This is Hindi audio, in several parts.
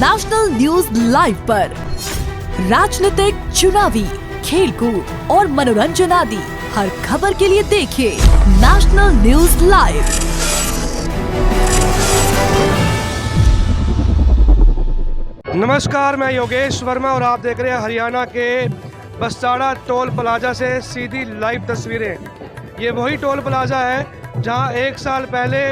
नेशनल न्यूज लाइव पर राजनीतिक, चुनावी, खेलकूद और मनोरंजन आदि हर खबर के लिए देखिए नेशनल न्यूज लाइव। नमस्कार, मैं योगेश वर्मा और आप देख रहे हैं हरियाणा के बस्ताड़ा टोल प्लाजा से सीधी लाइव तस्वीरें। ये वही टोल प्लाजा है जहां एक साल पहले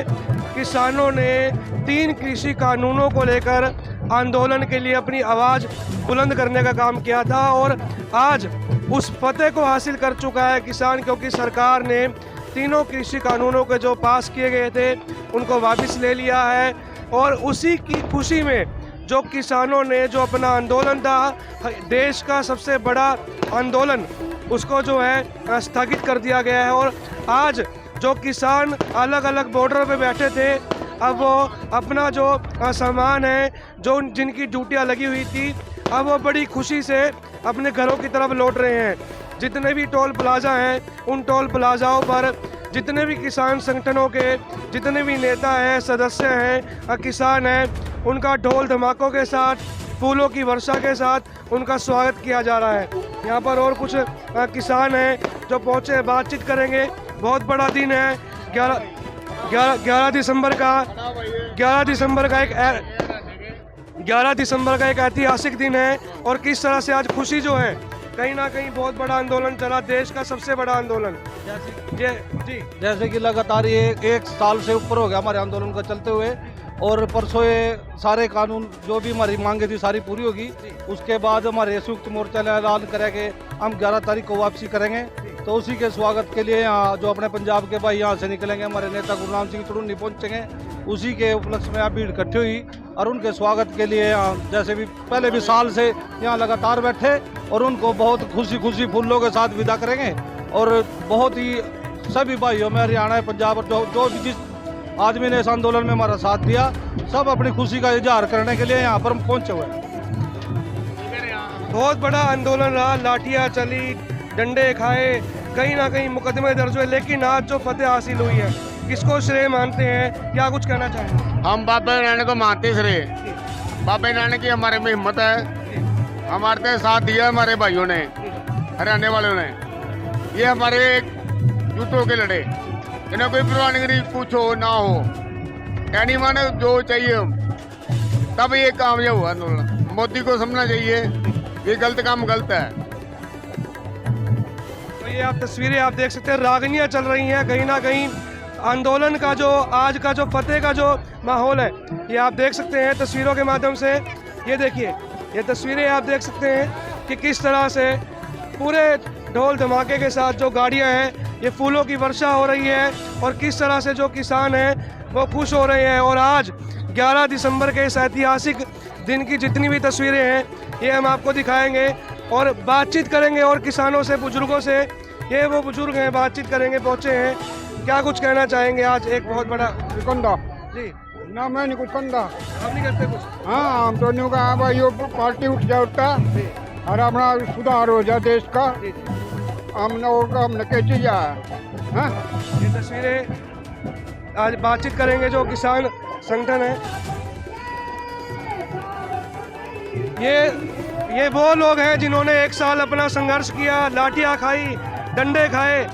किसानों ने 3 कृषि कानूनों को लेकर आंदोलन के लिए अपनी आवाज़ बुलंद करने का काम किया था और आज उस फतेह को हासिल कर चुका है किसान, क्योंकि सरकार ने तीनों कृषि कानूनों के जो पास किए गए थे उनको वापस ले लिया है। और उसी की खुशी में जो किसानों ने जो अपना आंदोलन था, देश का सबसे बड़ा आंदोलन, उसको जो है स्थगित कर दिया गया है। और आज जो किसान अलग अलग बॉर्डर पे बैठे थे, अब वो अपना जो सामान है, जो जिनकी ड्यूटियाँ लगी हुई थी, अब वो बड़ी खुशी से अपने घरों की तरफ लौट रहे हैं। जितने भी टोल प्लाजा हैं, उन टोल प्लाजाओं पर जितने भी किसान संगठनों के जितने भी नेता हैं, सदस्य हैं, किसान हैं, उनका ढोल धमाकों के साथ, फूलों की वर्षा के साथ उनका स्वागत किया जा रहा है। यहाँ पर और कुछ किसान हैं जो पहुँचे, बातचीत करेंगे। बहुत बड़ा दिन है, 11 दिसंबर का एक ऐतिहासिक दिन है। और किस तरह से आज खुशी जो है, कहीं ना कहीं बहुत बड़ा आंदोलन चला, देश का सबसे बड़ा आंदोलन। जैसे कि लगातार ये एक साल से ऊपर हो गया हमारे आंदोलन का चलते हुए, और परसों ये सारे कानून जो भी हमारी मांगे थी सारी पूरी होगी। उसके बाद हमारे संयुक्त मोर्चा ने ऐलान करा कि हम 11 तारीख को वापसी करेंगे। तो उसी के स्वागत के लिए यहाँ जो अपने पंजाब के भाई यहाँ से निकलेंगे, हमारे नेता गुरनाम सिंह चुड़ूनी पहुँचेंगे। उसी के उपलक्ष्य में आप भीड़ इकट्ठी हुई और उनके स्वागत के लिए जैसे भी पहले भी साल से यहाँ लगातार बैठे और उनको बहुत खुशी फूलों के साथ विदा करेंगे। और बहुत ही सभी भाइयों में हरियाणा, पंजाब और जो भी जिस आदमी ने इस आंदोलन में हमारा साथ दिया, सब अपनी खुशी का इजहार करने के लिए यहाँ पर पहुँचे हुए हैं। बहुत बड़ा आंदोलन रहा, लाठियाँ चली, डंडे खाए, कहीं ना कहीं मुकदमे दर्ज हुए, लेकिन आज जो फतेह हासिल हुई है, किसको श्रेय मानते हैं, क्या कुछ कहना चाहेंगे? हम बाबा नानक को मानते श्रेय। बाबा नानक की हमारे में हिम्मत है, हमारे साथ दिया हमारे भाइयों ने, हरियाणा वालों ने। ये हमारे युद्धों के लड़े, इन्हें कोई परवाह नहीं, कुछ हो ना हो, यानी माने जो चाहिए तब ये कामयाब हुआ आंदोलन। मोदी को समझना चाहिए ये गलत काम गलत है। तो ये आप तस्वीरें आप देख सकते हैं, रागनियाँ चल रही हैं, कहीं ना कहीं आंदोलन का जो आज का जो फतेह का जो माहौल है, ये आप देख सकते हैं तस्वीरों के माध्यम से। ये देखिए, ये तस्वीरें आप देख सकते हैं कि किस तरह से पूरे ढोल धमाके के साथ जो गाड़ियां हैं, ये फूलों की वर्षा हो रही है और किस तरह से जो किसान हैं वो खुश हो रहे हैं। और आज 11 दिसंबर के इस ऐतिहासिक दिन की जितनी भी तस्वीरें हैं, ये हम आपको दिखाएंगे और बातचीत करेंगे और किसानों से, बुजुर्गों से। ये वो बुजुर्ग हैं, बातचीत करेंगे, पहुँचे हैं, क्या कुछ कहना चाहेंगे? आज एक बहुत बड़ा जी ना, मैं नहीं कुछ कंधा, आप नहीं करते कुछ? हाँ, हम तो नहीं कहा भाई, यो पार्टी उठ जाए उठता और अपना सुधार हो जाए देश का। हमने कैसे जा। ये तस्वीरें आज बातचीत करेंगे जो किसान संगठन है। ये वो लोग हैं जिन्होंने एक साल अपना संघर्ष किया, लाठियाँ खाई, डंडे खाए।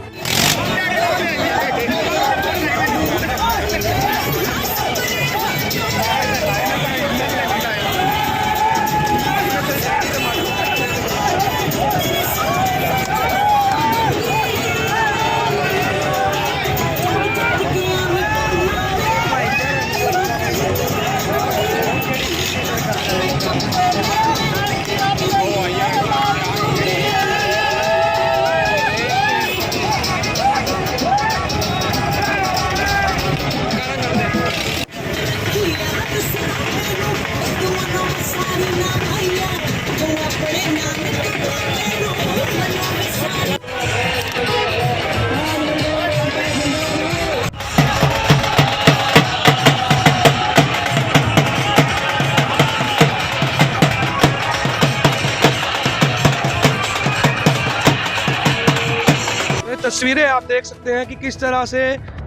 तस्वीरें आप देख सकते हैं कि किस तरह से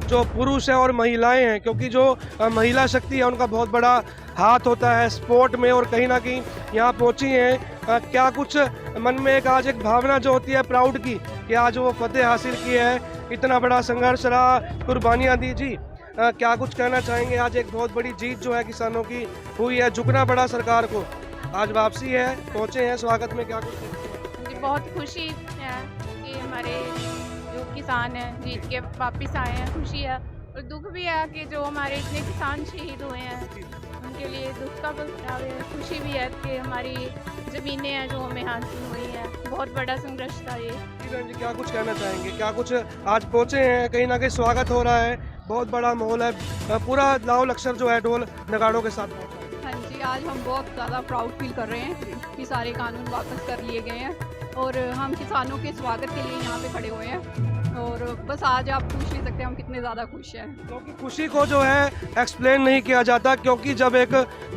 जो पुरुष हैं और महिलाएं हैं, क्योंकि जो महिला शक्ति है उनका बहुत बड़ा हाथ होता है स्पोर्ट में, और कहीं ना कहीं यहाँ पहुँची हैं। क्या कुछ मन में एक आज एक भावना जो होती है प्राउड की कि आज वो फतेह हासिल की है, इतना बड़ा संघर्ष रहा, कुर्बानियाँ दी जी। क्या कुछ कहना चाहेंगे? आज एक बहुत बड़ी जीत जो है किसानों की हुई है, झुकना पड़ा सरकार को, आज वापसी है, पहुँचे हैं स्वागत में, क्या कुछ? मुझे बहुत खुशी है कि हमारे जो किसान हैं जीत के वापस आए हैं, खुशी है। और दुख भी है कि जो हमारे इतने किसान शहीद हुए हैं उनके लिए दुख का प्रस्ताव है, खुशी भी है कि हमारी ज़मीनें हैं जो हमें हासिल हुई हैं। बहुत बड़ा संघर्ष था ये। जी, क्या कुछ कहना चाहेंगे? क्या कुछ आज पहुँचे हैं, कहीं ना कहीं स्वागत हो रहा है, बहुत बड़ा माहौल है, पूरा लाओ लश्कर जो है ढोल नगाड़ों के साथ पहुँचा है। हाँ जी, आज हम बहुत ज़्यादा प्राउड फील कर रहे हैं कि सारे कानून वापस कर लिए गए हैं और हम किसानों के स्वागत के लिए यहाँ पे खड़े हुए हैं। और बस आज आप पूछ नहीं सकते हम कितने ज़्यादा खुश हैं, क्योंकि खुशी को जो है एक्सप्लेन नहीं किया जाता, क्योंकि जब एक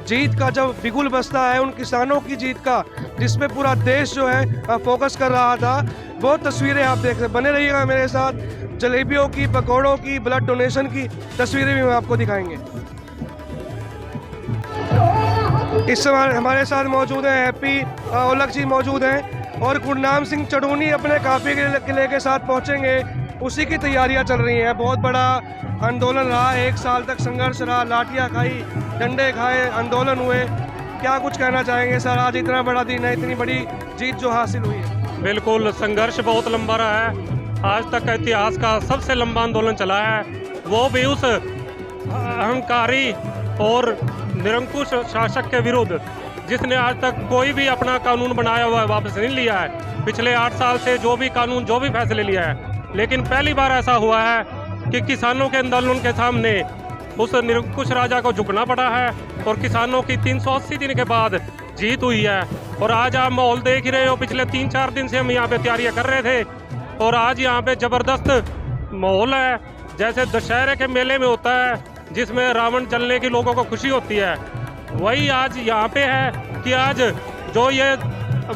जीत का जब बिगुल बजता है उन किसानों की जीत का, जिसपे पूरा देश जो है फोकस कर रहा था, वो तस्वीरें आप देख रहे। बने रहिएगा मेरे साथ, जलेबियों की, पकौड़ों की, ब्लड डोनेशन की तस्वीरें भी हम आपको दिखाएंगे। इस समय हमारे साथ मौजूद हैं हैप्पी ओलख जी मौजूद हैं, और गुरनाम सिंह चढ़ूनी अपने काफिले के किले के साथ पहुंचेंगे, उसी की तैयारियां चल रही हैं। बहुत बड़ा आंदोलन रहा, 1 साल तक संघर्ष रहा, लाठियां खाई, डंडे खाए, आंदोलन हुए। क्या कुछ कहना चाहेंगे सर, आज इतना बड़ा दिन है, इतनी बड़ी जीत जो हासिल हुई है? बिल्कुल, संघर्ष बहुत लंबा रहा है, आज तक का इतिहास का सबसे लंबा आंदोलन चला है, वो भी उस अहंकारी और निरंकुश शासक के विरुद्ध जिसने आज तक कोई भी अपना कानून बनाया हुआ वापस नहीं लिया है। पिछले 8 साल से जो भी कानून, जो भी फैसले लिया है, लेकिन पहली बार ऐसा हुआ है कि किसानों के आंदोलन के सामने उस निरंकुश राजा को झुकना पड़ा है, और किसानों की 380 दिन के बाद जीत हुई है। और आज आप माहौल देख ही रहे हो, पिछले 3-4 दिन से हम यहाँ पे तैयारियाँ कर रहे थे, और आज यहाँ पे ज़बरदस्त माहौल है, जैसे दशहरे के मेले में होता है जिसमें रावण जलने की लोगों को खुशी होती है, वही आज यहाँ पे है कि आज जो ये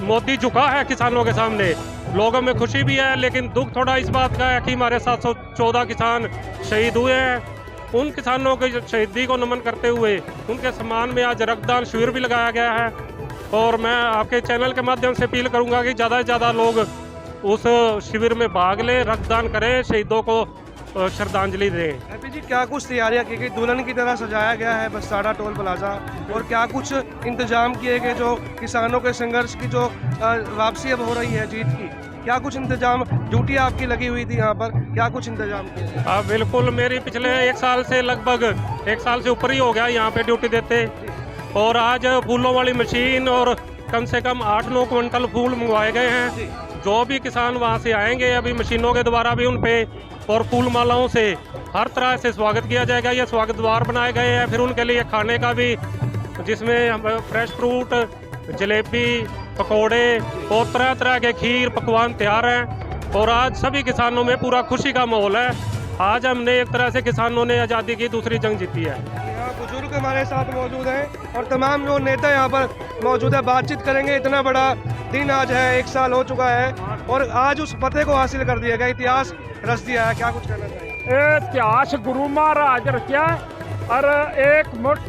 मोदी झुका है किसानों के सामने, लोगों में खुशी भी है, लेकिन दुख थोड़ा इस बात का है कि हमारे 714 किसान शहीद हुए हैं। उन किसानों की शहीदी को नमन करते हुए उनके सम्मान में आज रक्तदान शिविर भी लगाया गया है, और मैं आपके चैनल के माध्यम से अपील करूँगा कि ज़्यादा से ज़्यादा लोग उस शिविर में भाग लें, रक्तदान करें, शहीदों को श्रद्धांजलि दें। हैप्पी जी, क्या कुछ तैयारियां की गई? दुल्हन की तरह सजाया गया है बस्ताड़ा टोल प्लाजा, और क्या कुछ इंतजाम किए गए जो किसानों के संघर्ष की जो वापसी अब हो रही है जीत की, क्या कुछ इंतजाम, ड्यूटी आपकी लगी हुई थी यहाँ पर, क्या कुछ इंतजाम किए? हाँ बिल्कुल, मेरी पिछले 1 साल से लगभग 1 साल से ऊपर ही हो गया यहाँ पे ड्यूटी देते, और आज फूलों वाली मशीन और कम से कम 8-9 क्विंटल फूल मंगवाए गए हैं। जो भी किसान वहाँ से आएंगे अभी मशीनों के द्वारा भी उन पे और फूल मालाओं से हर तरह से स्वागत किया जाएगा। ये स्वागत द्वार बनाए गए हैं, फिर उनके लिए खाने का भी, जिसमें फ्रेश फ्रूट, जलेबी, पकोड़े और तरह तरह के खीर पकवान तैयार हैं, और आज सभी किसानों में पूरा खुशी का माहौल है। आज हमने एक तरह से किसानों ने आज़ादी की दूसरी जंग जीती है। यहाँ बुजुर्ग हमारे साथ मौजूद हैं और तमाम जो नेता यहाँ पर मौजूद है, बातचीत करेंगे। इतना बड़ा दिन आज है, 1 साल हो चुका है और आज उस फतेह को हासिल कर दिया गया, इतिहास रच दिया है। क्या कुछ कहना चाहिए? इतिहास गुरु महाराज रचा और एक मुठ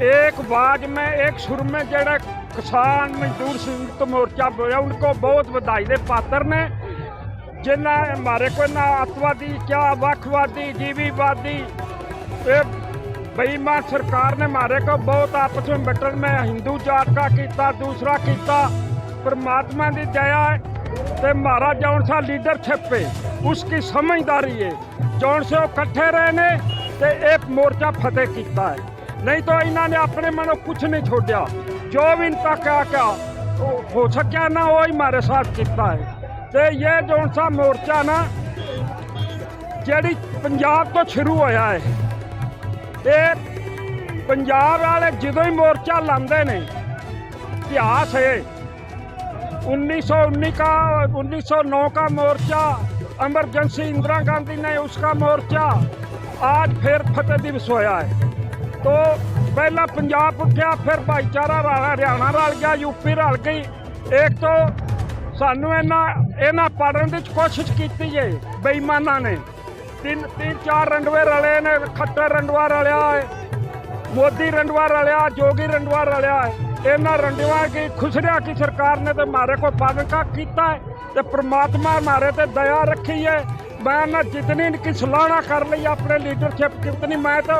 एक बाज में एक सुर में जड़ा किसान मजदूर संयुक्त मोर्चा बोया, उनको बहुत बधाई दे पात्र ने, जिन्हें हमारे को ना अतवादी क्या वखवादी जीवीवादी बेईमान सरकार ने हमारे को बहुत आपस में बटन में हिंदू जात का किया, दूसरा किया। परमात्मा की दया है तो हमारा जौन सा लीडरशिप है उसकी समझदारी है, जौन से वो कट्ठे रहने तो एक मोर्चा फतेह किया है। नहीं तो इन्होंने अपने मनो कुछ नहीं छोड़ा, जो भी इनका क्या क्या हो सका ना वो हमारे साथ किया है। तो ये जौन सा मोर्चा ना जी पंजाब तो शुरू होया है, ये पंजाब वाले जो ही मोर्चा लाते ने, इतिहास है 1919 का 1909 का मोर्चा, एमरजेंसी इंदिरा गांधी ने उसका मोर्चा, आज फिर फतेह दिवस होया है। तो पहला पंजाब उठा, फिर भाईचारा हरियाणा रल गया, यूपी रल गई। एक तो सानू इन्ना पढ़ने की कोशिश की है बेईमाना ने, तीन चार रंडवे रले ने, खट्टर रंडवा रलिया है, मोदी रंडवा रलिया, जोगी रंडवा रलिया है। इन्होंने रंडवा की खुसरिया की सरकार ने तो मारे को पादका किया है, तो परमात्मा मारे ते दया रखी है। मैं ना जितनी इनकी सलाहना कर ली अपने लीडरशिप कितनी, मैं तो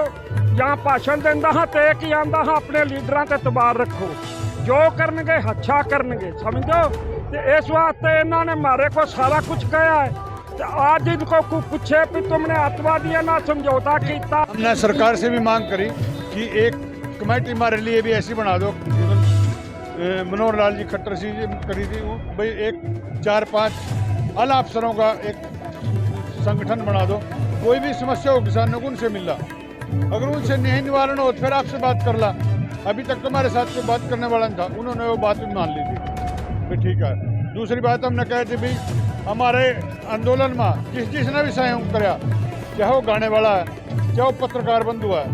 यहाँ भाषण देंदा हाँ तो एक ही आंदा हाँ अपने लीडर ते तबार रखो, जो करनगे अच्छा करनगे, समझो। तो इस वास्ते इन्होंने मारे को सारा कुछ कहा है। तो आज इनको पूछे भी तुमने अतवादियों ना समझौता किया। हमने सरकार से भी मांग करी कि एक कमेटी हमारे लिए भी ऐसी बना दो, मनोहर लाल जी खट्टर जी करी थी भाई, एक 4-5 आला अफसरों का एक संगठन बना दो, कोई भी समस्या हो किसानों को उनसे मिल ला, अगर उनसे नहीं निवारण हो फिर आपसे बात कर ला। अभी तक तो हमारे साथ कोई बात करने वाला नहीं था, उन्होंने वो बात भी मान ली थी, फिर ठीक है। दूसरी बात हमने कही थी भाई हमारे आंदोलन में जिसने भी सहयोग कराया, चाहे वो गाने वाला है, चाहे वो पत्रकार बंधु है,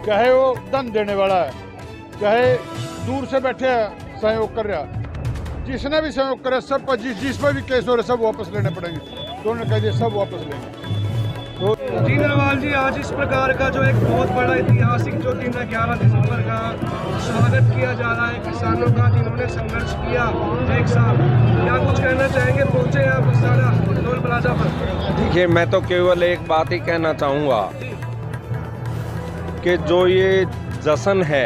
चाहे वो धन देने वाला है, चाहे दूर से बैठे सहयोग कर रहा, जिसने भी सहयोग करे सब पर जिस पर भी केस हो रहे सब वापस लेने पड़ेंगे। तो उन्होंने कह दिया सब वापस लेंगे। तो जी नरवाल जी, आज इस प्रकार का जो एक बहुत बड़ा ऐतिहासिक जो दिन है 11 दिसंबर का स्वागत किया जा रहा है किसानों का, जिन्होंने संघर्ष किया एक साल, क्या कुछ कहना चाहेंगे? पहुंचे हैं आप बस्ताड़ा टोल प्लाजा पर। देखिए, मैं तो केवल एक बात ही कहना चाहूँगा कि जो ये जश्न है,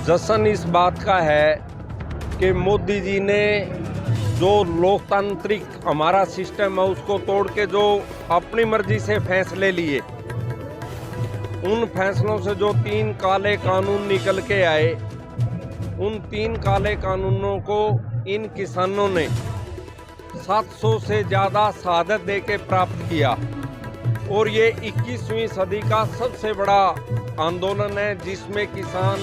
जश्न इस बात का है कि मोदी जी ने जो लोकतांत्रिक हमारा सिस्टम है उसको तोड़ के जो अपनी मर्जी से फैसले लिए, उन फैसलों से जो 3 काले कानून निकल के आए, उन 3 काले कानूनों को इन किसानों ने 700 से ज़्यादा शहादत दे के प्राप्त किया। और ये 21वीं सदी का सबसे बड़ा आंदोलन है जिसमें किसान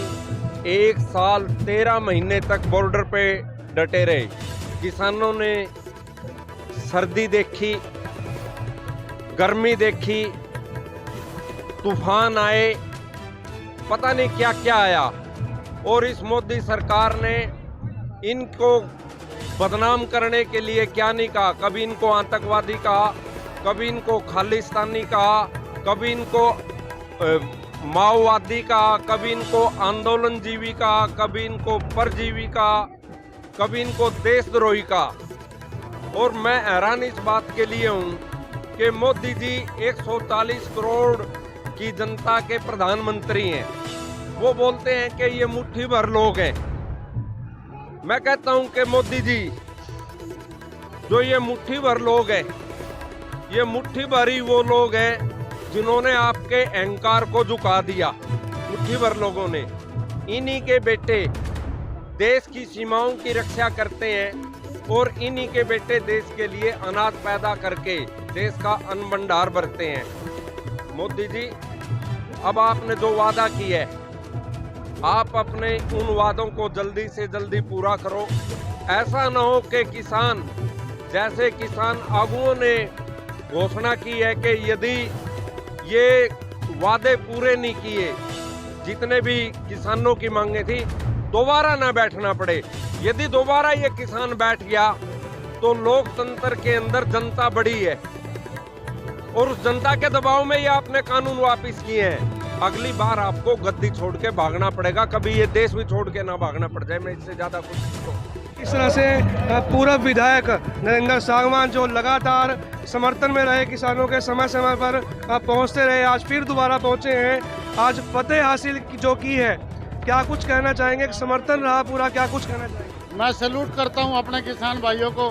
1 साल 13 महीने तक बॉर्डर पे डटे रहे। किसानों ने सर्दी देखी, गर्मी देखी, तूफान आए, पता नहीं क्या क्या आया, और इस मोदी सरकार ने इनको बदनाम करने के लिए क्या नहीं कहा। कभी इनको आतंकवादी कहा, कभी इनको खालिस्तानी कहा, कभी इनको माओवादी कहा, कभी इनको आंदोलनजीवी कहा, कभी इनको परजीवी कहा, कभी इनको देशद्रोही कहा। और मैं हैरान इस बात के लिए हूँ कि मोदी जी 140 करोड़ की जनता के प्रधानमंत्री हैं, वो बोलते हैं कि ये मुट्ठी भर लोग हैं। मैं कहता हूँ कि मोदी जी, जो ये मुट्ठी भर लोग हैं, ये मुट्ठी भर ही वो लोग हैं जिन्होंने आपके अहंकार को झुका दिया। मुट्ठी भर लोगों ने, इन्हीं के बेटे देश की सीमाओं की रक्षा करते हैं और इन्हीं के बेटे देश के लिए अनाज पैदा करके देश का अन्न भंडार भरते हैं। मोदी जी, अब आपने जो वादा किया है, आप अपने उन वादों को जल्दी से जल्दी पूरा करो। ऐसा न हो कि किसान, जैसे किसान आगुओं ने घोषणा की है कि यदि ये वादे पूरे नहीं किए, जितने भी किसानों की मांगे थी, दोबारा ना बैठना पड़े। यदि दोबारा ये किसान बैठ गया तो लोकतंत्र के अंदर जनता बड़ी है और उस जनता के दबाव में ये आपने कानून वापस किए हैं। अगली बार आपको गद्दी छोड़ के भागना पड़ेगा, कभी ये देश भी छोड़ के ना भागना पड़ जाए। मैं इससे ज्यादा कुछ इस तरह से पूर्व विधायक नरेंद्र सांगवान जो लगातार समर्थन में रहे किसानों के, समय समय पर पहुंचते रहे, आज फिर दोबारा पहुंचे हैं, आज फतेह हासिल जो की है, क्या कुछ कहना चाहेंगे? समर्थन रहा पूरा, क्या कुछ कहना चाहेंगे? मैं सैल्यूट करता हूं अपने किसान भाइयों को,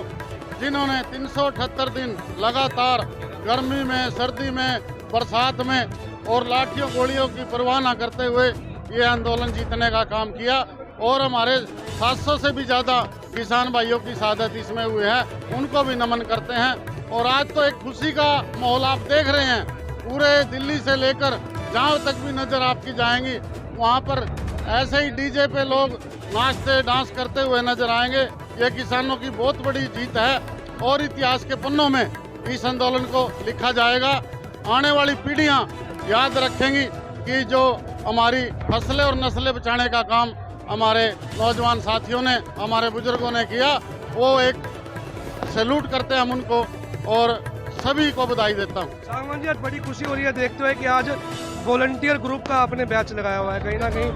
जिन्होंने 378 दिन लगातार गर्मी में, सर्दी में, बरसात में और लाठियों गोलियों की परवाह न करते हुए ये आंदोलन जीतने का काम किया। और हमारे 700 से भी ज़्यादा किसान भाइयों की शहादत इसमें हुई है, उनको भी नमन करते हैं। और आज तो एक खुशी का माहौल आप देख रहे हैं, पूरे दिल्ली से लेकर जहाँ तक भी नज़र आपकी जाएंगी, वहाँ पर ऐसे ही डीजे पे लोग नाचते डांस करते हुए नजर आएंगे। ये किसानों की बहुत बड़ी जीत है और इतिहास के पन्नों में इस आंदोलन को लिखा जाएगा। आने वाली पीढ़ियां याद रखेंगी कि जो हमारी फसलें और नस्लें बचाने का काम हमारे नौजवान साथियों ने, हमारे बुजुर्गों ने किया, वो एक सैल्यूट करते हैं हम उनको। और सभी को बधाई देता हूँ। सागवान जी, आज बड़ी खुशी हो रही है देखते हुए कि आज वॉलंटियर ग्रुप का आपने बैच लगाया हुआ है। कहीं ना कहीं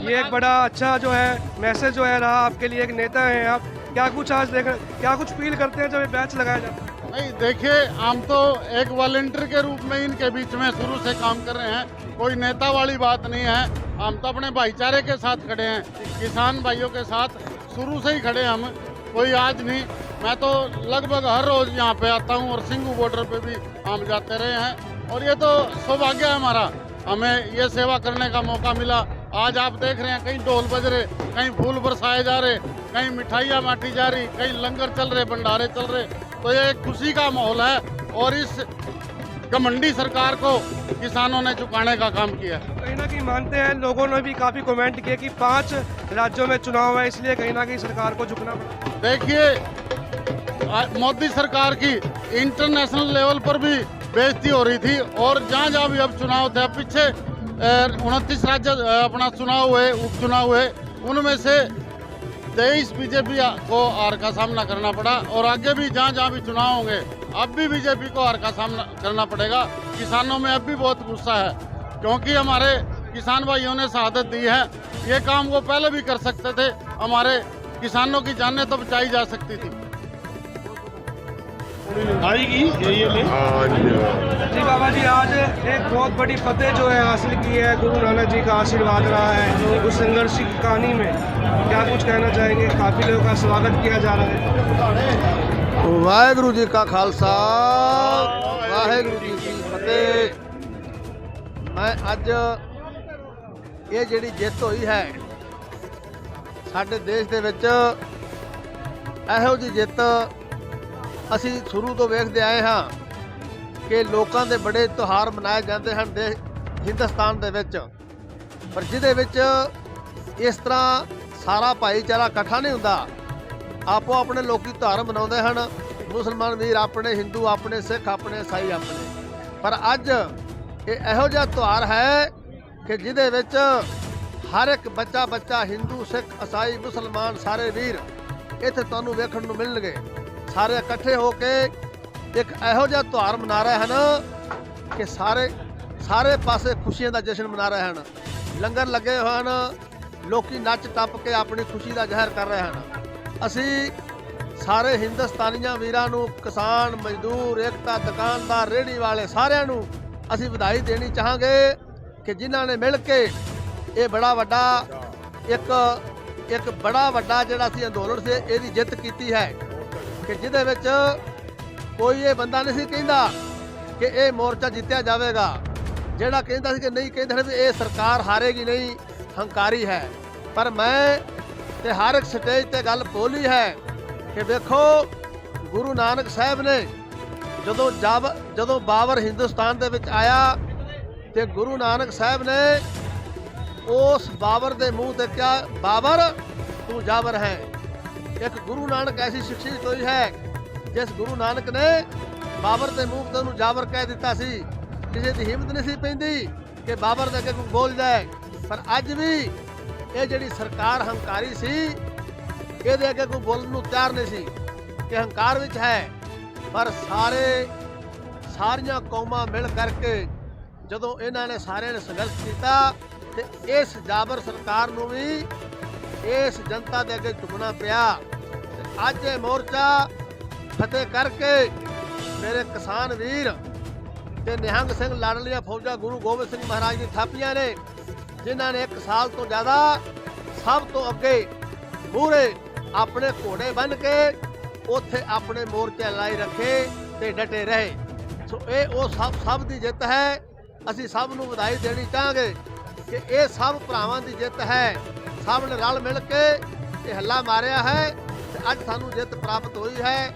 ये एक बड़ा अच्छा जो है मैसेज जो है रहा आपके लिए। एक नेता हैं आप, क्या कुछ आज क्या कुछ फील करते हैं जब ये बैच लगाया जाता है? नहीं, देखिए, हम तो एक वॉलंटियर के रूप में इनके बीच में शुरू से काम कर रहे हैं, कोई नेता वाली बात नहीं है। हम तो अपने भाईचारे के साथ खड़े हैं, किसान भाइयों के साथ शुरू से ही खड़े हैं हम, कोई आज नहीं। मैं तो लगभग हर रोज़ यहाँ पे आता हूँ और सिंगू बॉर्डर पे भी हम जाते रहे हैं और ये तो सौभाग्य है हमारा, हमें ये सेवा करने का मौका मिला। आज आप देख रहे हैं कहीं ढोल बज रहे, कहीं फूल बरसाए जा रहे, कहीं मिठाइयाँ बांटी जा रही, कहीं लंगर चल रहे, भंडारे चल रहे, तो ये एक खुशी का माहौल है और इस घमंडी सरकार को किसानों ने झुकाने का काम किया। कहीं ना कहीं मानते हैं, लोगों ने भी काफ़ी कमेंट किए कि 5 राज्यों में चुनाव है, इसलिए कहीं ना कहीं सरकार को झुकना पड़ा। देखिए, मोदी सरकार की इंटरनेशनल लेवल पर भी बेइज्जती हो रही थी और जहाँ जहाँ भी अब चुनाव थे, पीछे 29 राज्य अपना चुनाव हुए, उपचुनाव हुए, उनमें से 23 बीजेपी को हार का सामना करना पड़ा और आगे भी जहाँ जहाँ भी चुनाव होंगे अब भी बीजेपी को हार का सामना करना पड़ेगा। किसानों में अब भी बहुत गुस्सा है क्योंकि हमारे किसान भाइयों ने शहादत दी है। ये काम वो पहले भी कर सकते थे, हमारे किसानों की जानें तो बचाई जा सकती थी। आएगी जी बाबा जी, आज एक बहुत बड़ी फतेह जो है हासिल की है, गुरु नानक जी का आशीर्वाद रहा है उस संघर्ष की कहानी में, क्या कुछ कहना चाहेंगे? काफ़ी लोगों का स्वागत किया जा रहा है। वाहेगुरु जी का खालसा, वाहेगुरु जी की फतेह। मैं अज ये ਜਿਹੜੀ ਜਿੱਤ ਹੋਈ ਹੈ ਸਾਡੇ ਦੇਸ਼ ਦੇ ਵਿੱਚ, ਇਹੋ ਜਿਹੀ ਜਿੱਤ ਅਸੀਂ ਸ਼ੁਰੂ ਤੋਂ ਵੇਖਦੇ ਆਏ ਹਾਂ ਕਿ ਲੋਕਾਂ ਦੇ ਬੜੇ ਤਿਉਹਾਰ ਮਨਾਏ ਜਾਂਦੇ ਹਨ ਹਿੰਦੁਸਤਾਨ ਦੇ ਵਿੱਚ, ਪਰ ਜਿਹਦੇ ਵਿੱਚ ਇਸ ਤਰ੍ਹਾਂ ਸਾਰਾ ਭਾਈਚਾਰਾ ਇਕੱਠਾ ਨਹੀਂ ਹੁੰਦਾ। ਆਪੋ ਆਪਣੇ ਲੋਕੀ ਤਿਉਹਾਰ ਮਨਾਉਂਦੇ ਹਨ, ਮੁਸਲਮਾਨ ਵੀਰ ਆਪਣੇ, ਹਿੰਦੂ ਆਪਣੇ, ਸਿੱਖ ਆਪਣੇ, ਈਸਾਈ ਆਪਣੇ, ਪਰ ਅੱਜ ਇਹ ਇਹੋ ਜਿਹਾ ਤਿਉਹਾਰ ਹੈ ਕਿ ਜਿਹਦੇ ਵਿੱਚ ਹਰ ਇੱਕ ਬੱਚਾ ਹਿੰਦੂ, ਸਿੱਖ, ਈਸਾਈ, ਮੁਸਲਮਾਨ ਸਾਰੇ ਵੀਰ ਇੱਥੇ ਤੁਹਾਨੂੰ ਵੇਖਣ ਨੂੰ ਮਿਲਣਗੇ। ਸਾਰੇ ਇਕੱਠੇ ਹੋ ਕੇ ਇੱਕ ਇਹੋ ਜਿਹਾ ਤਿਉਹਾਰ ਮਨਾ ਰਹੇ ਹਨ ਕਿ ਸਾਰੇ ਪਾਸੇ ਖੁਸ਼ੀਆਂ ਦਾ ਜਸ਼ਨ ਮਨਾ ਰਹੇ ਹਨ। ਲੰਗਰ ਲੱਗੇ ਹੋਏ ਹਨ, ਲੋਕੀ ਨੱਚ ਟੱਪ ਕੇ ਆਪਣੀ ਖੁਸ਼ੀ ਦਾ ਜ਼ਾਹਿਰ ਕਰ ਰਹੇ ਹਨ। ਅਸੀਂ ਸਾਰੇ ਹਿੰਦੁਸਤਾਨੀਆਂ ਵੀਰਾਂ ਨੂੰ, ਕਿਸਾਨ, ਮਜ਼ਦੂਰ, ਏਕਤਾ, ਦੁਕਾਨਦਾਰ, ਰੇਹੜੀ ਵਾਲੇ ਸਾਰਿਆਂ ਨੂੰ ਅਸੀਂ ਵਧਾਈ ਦੇਣੀ ਚਾਹਾਂਗੇ ਕਿ ਜਿਨ੍ਹਾਂ ਨੇ ਮਿਲ ਕੇ ਇਹ ਬੜਾ ਵੱਡਾ ਇੱਕ ਬੜਾ ਵੱਡਾ ਜਿਹੜਾ ਸੀ ਅੰਦੋਲਨ ਸੀ, ਇਹਦੀ ਜਿੱਤ ਕੀਤੀ ਹੈ ਕਿ ਜਿਹਦੇ ਵਿੱਚ ਕੋਈ ਇਹ ਬੰਦਾ ਨਹੀਂ ਸੀ ਕਹਿੰਦਾ ਕਿ ਇਹ ਮੋਰਚਾ ਜਿੱਤਿਆ ਜਾਵੇਗਾ। ਜਿਹੜਾ ਕਹਿੰਦਾ ਸੀ ਕਿ ਨਹੀਂ, ਕਹਿੰਦੇ ਵੀ ਇਹ ਸਰਕਾਰ ਹਾਰੇਗੀ ਨਹੀਂ, ਹੰਕਾਰੀ ਹੈ। ਪਰ ਮੈਂ ਤੇ ਹਰ ਇੱਕ ਸਟੇਜ ਤੇ ਗੱਲ ਬੋਲੀ ਹੈ ਕਿ ਵੇਖੋ, ਗੁਰੂ ਨਾਨਕ ਸਾਹਿਬ ਨੇ ਜਦੋਂ ਬਾਬਰ ਹਿੰਦੁਸਤਾਨ ਦੇ ਵਿੱਚ ਆਇਆ ਤੇ ਗੁਰੂ ਨਾਨਕ ਸਾਹਿਬ ਨੇ ਉਸ ਬਾਬਰ ਦੇ ਮੂੰਹ ਤੇ ਕਿਹਾ, ਬਾਬਰ ਤੂੰ ਜਾਬਰ ਹੈ। ਇੱਕ ਗੁਰੂ ਨਾਨਕ ਐਸੀ ਸ਼ਖਸੀਅਤ ਹੋਈ ਹੈ ਜਿਸ ਗੁਰੂ ਨਾਨਕ ਨੇ ਬਾਬਰ ਦੇ ਮੂੰਹ ਤੇ ਉਹਨੂੰ ਜਾਬਰ ਕਹਿ ਦਿੱਤਾ ਸੀ। ਕਿਸੇ ਦੀ ਹਿੰਮਤ ਨਹੀਂ ਸੀ ਪੈਂਦੀ ਕਿ ਬਾਬਰ ਦੇ ਅੱਗੇ ਕੋਈ ਬੋਲ ਜਾਏ। ਪਰ ਅੱਜ ਵੀ ਇਹ ਜਿਹੜੀ ਸਰਕਾਰ ਹੰਕਾਰੀ ਸੀ, ਇਹਦੇ ਅੱਗੇ ਕੋਈ ਬੋਲਣ ਨੂੰ ਤਿਆਰ ਨਹੀਂ ਸੀ ਕਿ ਹੰਕਾਰ ਵਿੱਚ ਹੈ। ਪਰ ਸਾਰੀਆਂ ਕੌਮਾਂ ਮਿਲ ਕਰਕੇ ਜਦੋਂ ਇਹਨਾਂ ਨੇ ਸਾਰਿਆਂ ਨੇ ਸੰਘਰਸ਼ ਕੀਤਾ ਤੇ ਇਸ ਜਾਬਰ ਸਰਕਾਰ ਨੂੰ ਵੀ ਇਸ ਜਨਤਾ ਦੇ ਅੱਗੇ ਝੁਕਣਾ ਪਿਆ। ਅੱਜ ਇਹ ਮੋਰਚਾ ਫਤਿਹ ਕਰਕੇ ਮੇਰੇ ਕਿਸਾਨ ਵੀਰ ਤੇ ਨਿਹੰਗ ਸਿੰਘ ਲਾਡਲੀਆਂ ਫੌਜਾਂ ਗੁਰੂ ਗੋਬਿੰਦ ਸਿੰਘ ਮਹਾਰਾਜ ਦੀ ਥਾਪੀਆਂ ਨੇ, ਜਿਨ੍ਹਾਂ ਨੇ 1 ਸਾਲ ਤੋਂ ਜ਼ਿਆਦਾ ਸਭ ਤੋਂ ਅੱਗੇ ਮੂਹਰੇ ਆਪਣੇ ਘੋੜੇ ਬੰਨ੍ਹ ਕੇ ਉੱਥੇ ਆਪਣੇ ਮੋਰਚੇ ਲਾਈ ਰੱਖੇ ਤੇ ਡਟੇ ਰਹੇ। ਸੋ ਇਹ ਉਹ ਸਭ ਦੀ ਜਿੱਤ ਹੈ। ਅਸੀਂ ਸਭ ਨੂੰ ਵਧਾਈ ਦੇਣੀ ਚਾਹਾਂਗੇ ਕਿ ਇਹ ਸਭ ਭਰਾਵਾਂ ਦੀ ਜਿੱਤ ਹੈ। ਸਭ ਨੇ ਰਲ ਮਿਲ ਕੇ ਇਹ ਹੱਲਾ ਮਾਰਿਆ ਹੈ ਤੇ ਅੱਜ ਸਾਨੂੰ ਜਿੱਤ ਪ੍ਰਾਪਤ ਹੋਈ ਹੈ।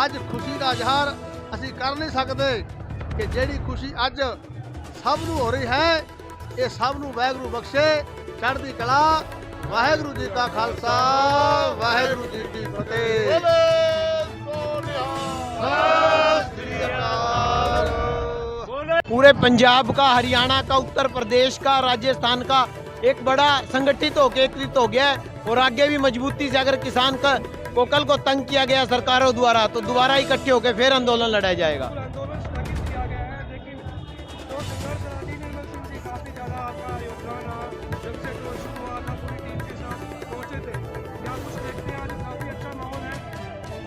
ਅੱਜ ਖੁਸ਼ੀ ਦਾ ਇਜ਼ਹਾਰ ਅਸੀਂ ਕਰ ਨਹੀਂ ਸਕਦੇ ਕਿ ਜਿਹੜੀ ਖੁਸ਼ੀ ਅੱਜ ਸਭ ਨੂੰ ਹੋ ਰਹੀ ਹੈ, ਇਹ ਸਭ ਨੂੰ ਵਾਹਿਗੁਰੂ ਬਖਸ਼ੇ, ਚੜ੍ਹਦੀ ਕਲਾ। ਵਾਹਿਗੁਰੂ ਜੀ का खालसा, वाहिगुरु जी की फतेह। पूरे पंजाब का, हरियाणा का, उत्तर प्रदेश का, राजस्थान का एक बड़ा संगठित होकर एकत्रित हो गया है और आगे भी मजबूती से अगर किसान का को कल को तंग किया गया सरकारों द्वारा तो दोबारा इकट्ठे होकर फिर आंदोलन लड़ा जाएगा। आंदोलन स्थगित किया गया है, लेकिन जो संघर्ष रैली निर्मल सिंह जी काफी ज्यादा आपका योगदान रहा, जब से जो शुरू हुआ था पूरी टीम के साथ पहुंचे थे, क्या कुछ देखते हैं आज काफी अच्छा माहौल है,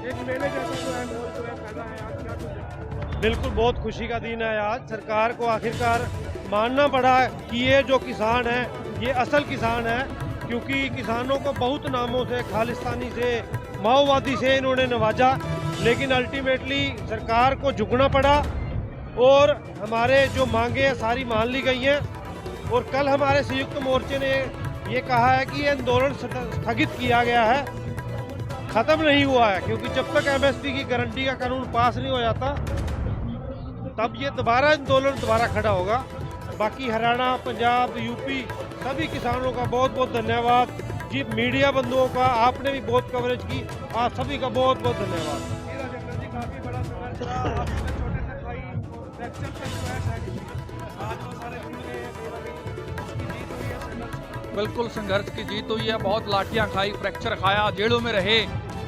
एक मेले जैसा जो है माहौल जो है पैदा है आज, क्या कुछ देखते हैं? बिल्कुल बहुत खुशी का दिन है आज। सरकार को आखिरकार मानना पड़ा कि ये जो किसान है ये असल किसान है, क्योंकि किसानों को बहुत नामों से, खालिस्तानी से, माओवादी से इन्होंने नवाजा, लेकिन अल्टीमेटली सरकार को झुकना पड़ा और हमारे जो मांगे हैं सारी मान ली गई हैं। और कल हमारे संयुक्त मोर्चे ने ये कहा है कि ये आंदोलन स्थगित किया गया है, ख़त्म नहीं हुआ है, क्योंकि जब तक एमएसपी की गारंटी का कानून पास नहीं हो जाता तब ये आंदोलन दोबारा खड़ा होगा। बाकी हरियाणा, पंजाब, यूपी सभी किसानों का बहुत बहुत धन्यवाद जी। मीडिया बंधुओं का आपने भी बहुत कवरेज की, आप सभी का बहुत बहुत धन्यवाद। काफी बड़ा संघर्ष रहा, आप छोटे से भाई फ्रैक्चर पे जो है आज वो सारे जुड़ गए हैं, कहीं ना कहीं उसकी जीत हुई है संघर्ष। बिल्कुल संघर्ष की जीत हुई है, बहुत लाठियां खाई, फ्रैक्चर खाया, जेलों में रहे,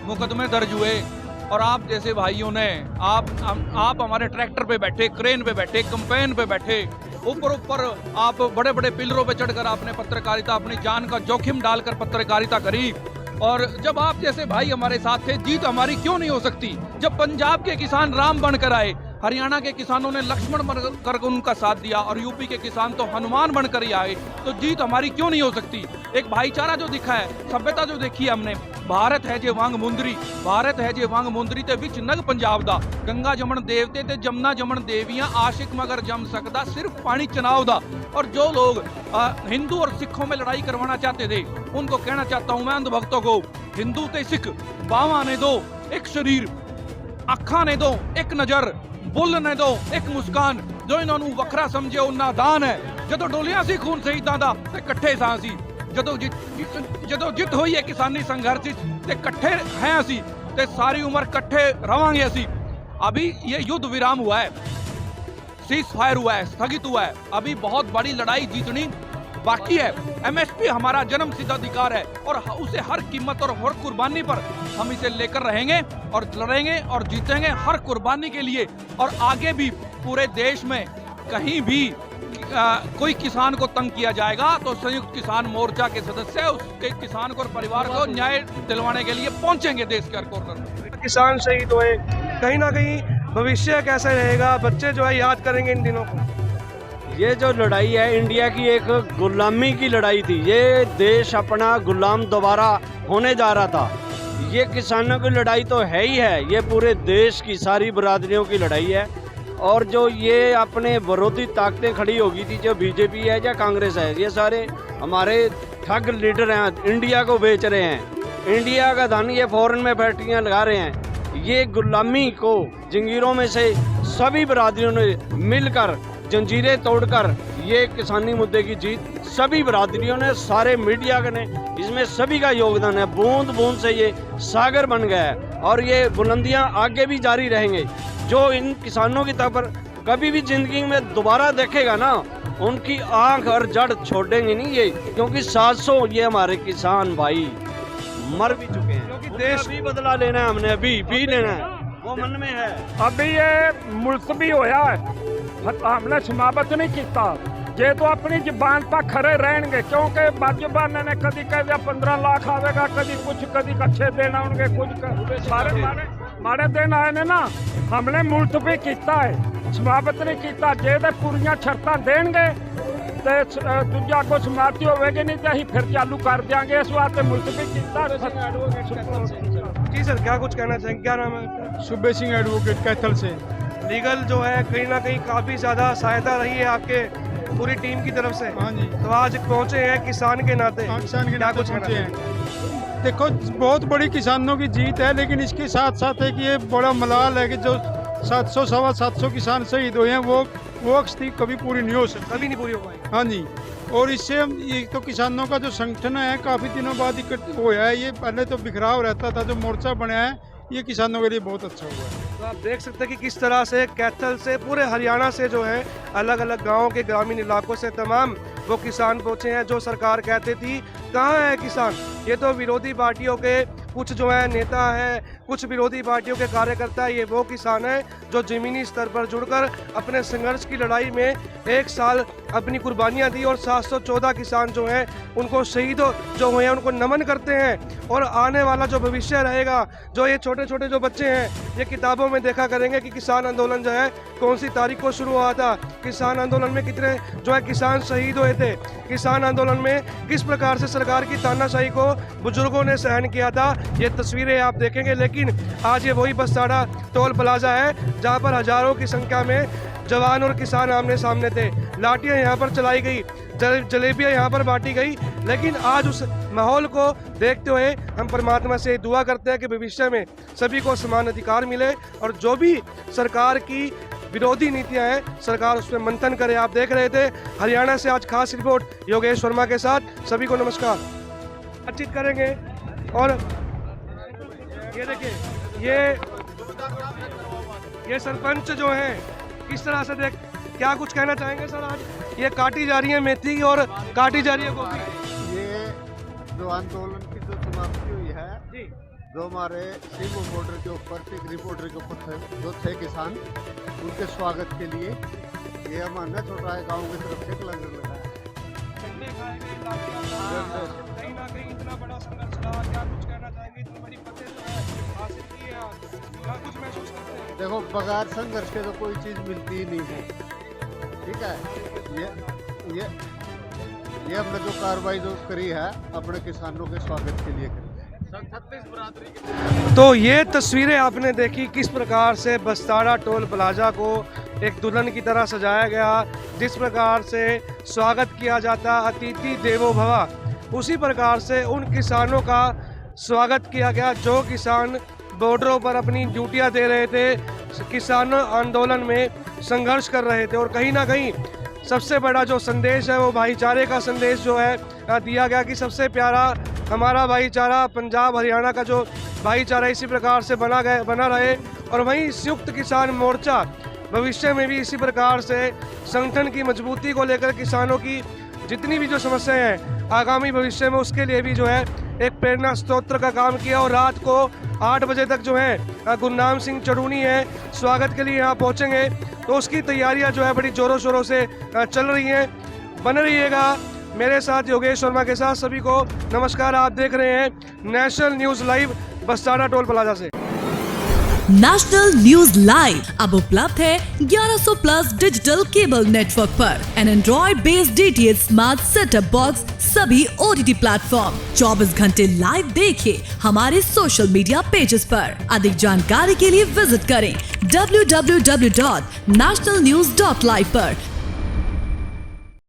मुकदमे दर्ज हुए, और आप जैसे भाइयों ने आप हमारे ट्रैक्टर पे बैठे, क्रेन पे बैठे, कंपेन पे बैठे, ऊपर आप बड़े बड़े पिलरों पे चढ़कर आपने पत्रकारिता, अपनी जान का जोखिम डालकर पत्रकारिता करी। और जब आप जैसे भाई हमारे साथ थे, जीत हमारी क्यों नहीं हो सकती? जब पंजाब के किसान राम बनकर आए, हरियाणा के किसानों ने लक्ष्मण बनकर उनका साथ दिया, और यूपी के किसान तो हनुमान बनकर ही आए, तो जीत हमारी क्यों नहीं हो सकती? एक भाईचारा जो दिखा है, सभ्यता जो देखी है हमने, भारत है जे वांग मुंदरी, भारत है जे वांग मुंदरी ते विच नग पंजाब दा, गंगा जमन देवते ते जमुना जमन देवियां, आशिक मगर जम सकदा सिर्फ पानी चुनाव दा। और जो लोग हिंदू और सिखों में लड़ाई करवाना चाहते थे, उनको कहना चाहता हूं मैं अंधभक्तों को, हिंदू ते सिख बावां ने दो एक शरीर, अखा ने दो एक नजर, बुल ने दो एक मुस्कान, जो इन्होंने वखरा समझे वो नादान है। जदों डोलियां सी खून शहीदां दा ते इकट्ठे सां सी, जदों जित हुई है किसानी संघर्ष ते इकट्ठे हैं असी, ते सारी उम्र इकट्ठे रवांगे असी। अभी ये युद्ध विराम हुआ है, सीज फायर हुआ है, स्थगित हुआ है, अभी बहुत बड़ी लड़ाई जीतनी बाकी है। एमएसपी हमारा जन्म सिद्ध अधिकार है, और उसे हर कीमत और हर कुर्बानी पर हम इसे लेकर रहेंगे और लड़ेंगे और जीतेंगे हर कुर्बानी के लिए। और आगे भी पूरे देश में कहीं भी कोई किसान को तंग किया जाएगा तो संयुक्त किसान मोर्चा के सदस्य उसके किसान को और परिवार को न्याय दिलवाने के लिए पहुंचेंगे देश के हर कॉर्नर में। किसान शहीद हुए, कहीं ना कहीं भविष्य कैसे रहेगा, बच्चे जो है याद करेंगे इन दिनों को। ये जो लड़ाई है इंडिया की एक गुलामी की लड़ाई थी, ये देश अपना गुलाम दोबारा होने जा रहा था। ये किसानों की लड़ाई तो है ही है, ये पूरे देश की सारी बरादरियों की लड़ाई है। और जो ये अपने विरोधी ताकतें खड़ी होगी थी, जो बीजेपी है या कांग्रेस है, ये सारे हमारे ठग लीडर हैं, इंडिया को बेच रहे हैं, इंडिया का धन ये फॉरेन में फैक्ट्रियाँ लगा रहे हैं। ये गुलामी को जंजीरों में से सभी बरादरियों ने मिलकर जंजीरें तोड़कर ये किसानी मुद्दे की जीत सभी बरादरियों ने, सारे मीडिया ने, इसमें सभी का योगदान है। बूंद बूंद से ये सागर बन गया है और ये बुलंदियां आगे भी जारी रहेंगे। जो इन किसानों की तरफ कभी भी जिंदगी में दोबारा देखेगा ना, उनकी आंख और जड़ छोड़ेंगे नहीं ये, क्योंकि 700 ये हमारे किसान भाई मर भी चुके हैं, क्योंकि देश भी बदला लेना है, हमने अभी भी लेना है, वो मन में है। अभी ये मुलतवी होया है, हमने समाप्त नहीं किया, जे तो अपनी जबान पर खड़े रहेंगे, क्योंकि बाजुबान ने कभी कह दिया 15 लाख आवेगा, कभी कुछ, कभी कच्चे देना उनके, कुछ सारे मारे दिन आए ने ना, हमने मुलतवी किया है, समाप्त नहीं किया। जे तो पूरियां शर्तां देंगे तो दूजा को समाप्ति होगी, नहीं तो फिर चालू कर देंगे, इस वास्ते मुलतवी किया। जी सर, क्या कुछ कहना चाहेंगे? क्या नाम है? सुबे सिंह एडवोकेट कैथल से। लीगल जो है कहीं ना कहीं काफ़ी ज़्यादा सहायता रही है आपके पूरी टीम की तरफ से। हाँ जी। तो आज पहुँचे हैं किसान के नाते, किसान के क्या नाते कुछ पहुँचे हैं। देखो बहुत बड़ी किसानों की जीत है, लेकिन इसके साथ साथ है कि ये बड़ा मलाल है कि जो 700 सवा 700 किसान शहीद हुए हैं, वो स्थिति कभी पूरी नहीं हो सकती, कभी नहीं पूरी हो पाई। हाँ जी। और इससे हम ये तो किसानों का जो संगठन है काफ़ी दिनों बाद इकट्ठा हुआ है। ये पहले तो बिखराव रहता था, जो मोर्चा बनाया है ये किसानों के लिए बहुत अच्छा हुआ है। तो आप देख सकते हैं कि किस तरह से कैथल से पूरे हरियाणा से जो है अलग अलग गाँव के ग्रामीण इलाकों से तमाम वो किसान पहुँचे हैं। जो सरकार कहती थी कहाँ है किसान, ये तो विरोधी पार्टियों के कुछ जो है नेता हैं, कुछ विरोधी पार्टियों के कार्यकर्ता, ये वो किसान हैं जो ज़मीनी स्तर पर जुड़कर अपने संघर्ष की लड़ाई में 1 साल अपनी कुर्बानियाँ दी और 714 किसान जो हैं उनको शहीद जो हुए हैं उनको नमन करते हैं। और आने वाला जो भविष्य रहेगा, जो ये छोटे छोटे जो बच्चे हैं ये किताबों में देखा करेंगे कि किसान आंदोलन जो है कौन सी तारीख को शुरू हुआ था, किसान आंदोलन में कितने जो है किसान शहीद हुए थे, किसान आंदोलन में किस प्रकार से सरकार की तानाशाही को बुजुर्गों ने सहन किया था। ये तस्वीरें आप देखेंगे। लेकिन आज ये वही बस्ताड़ा टोल प्लाजा है जहाँ पर हजारों की संख्या में जवान और किसान आमने सामने थे। लाठियाँ यहाँ पर चलाई गई, जलेबियाँ यहाँ पर बांटी गई। लेकिन आज उस माहौल को देखते हुए हम परमात्मा से दुआ करते हैं कि भविष्य में सभी को समान अधिकार मिले और जो भी सरकार की विरोधी नीतियां हैं सरकार उस पर मंथन करे। आप देख रहे थे हरियाणा से आज खास रिपोर्ट योगेश वर्मा के साथ। सभी को नमस्कार। बातचीत करेंगे और ये देखिए ये सरपंच जो हैं किस तरह से क्या कुछ कहना चाहेंगे सर? आज ये काटी जा रही है मेथी और काटी जा रही है गोभी। ये जो आंदोलन की जो समाप्ति हुई है जी, जो हमारे सीमा बॉर्डर के ऊपर टिकरी बॉर्डर के ऊपर जो थे किसान, उनके स्वागत के लिए ये हमारे छोटा है गाँव की तरफ से लंगर लगा है। कहीं ना कहीं इतना बड़ा संघर्ष रहा, क्या कुछ कहना चाहेंगे? इतनी बड़ी फतेह जो है हासिल की है, क्या कुछ महसूस करते हैं? देखो, बगैर संघर्ष के तो कोई चीज़ मिलती ही नहीं है। ठीक है, ये हमने जो कार्रवाई जो करी है अपने किसानों के स्वागत के लिए करी। तो ये तस्वीरें आपने देखी किस प्रकार से बस्ताड़ा टोल प्लाजा को एक दुल्हन की तरह सजाया गया, जिस प्रकार से स्वागत किया जाता अतिथि देवो भव, उसी प्रकार से उन किसानों का स्वागत किया गया जो किसान बॉर्डरों पर अपनी ड्यूटियां दे रहे थे, किसान आंदोलन में संघर्ष कर रहे थे। और कहीं ना कहीं सबसे बड़ा जो संदेश है वो भाईचारे का संदेश जो है दिया गया कि सबसे प्यारा हमारा भाईचारा पंजाब हरियाणा का जो भाईचारा इसी प्रकार से बना रहे। और वहीं संयुक्त किसान मोर्चा भविष्य में भी इसी प्रकार से संगठन की मजबूती को लेकर किसानों की जितनी भी जो समस्याएं हैं आगामी भविष्य में उसके लिए भी जो है एक प्रेरणा स्त्रोत्र का काम किया। और रात को 8 बजे तक जो है गुरनाम सिंह चढ़ूनी है स्वागत के लिए यहाँ पहुँचेंगे, तो उसकी तैयारियाँ जो है बड़ी ज़ोरों शोरों से चल रही हैं। बन रहिएगा मेरे साथ योगेश वर्मा के साथ। सभी को नमस्कार। आप देख रहे हैं national news live Bastara toll plaza से। नेशनल न्यूज लाइव अब उपलब्ध है 1100 प्लस डिजिटल केबल नेटवर्क पर an Android based DTH smart setup box सभी OTT प्लेटफॉर्म। 24 घंटे लाइव देखिए हमारे सोशल मीडिया पेजेस पर। अधिक जानकारी के लिए विजिट करें www.nationalnews.live पर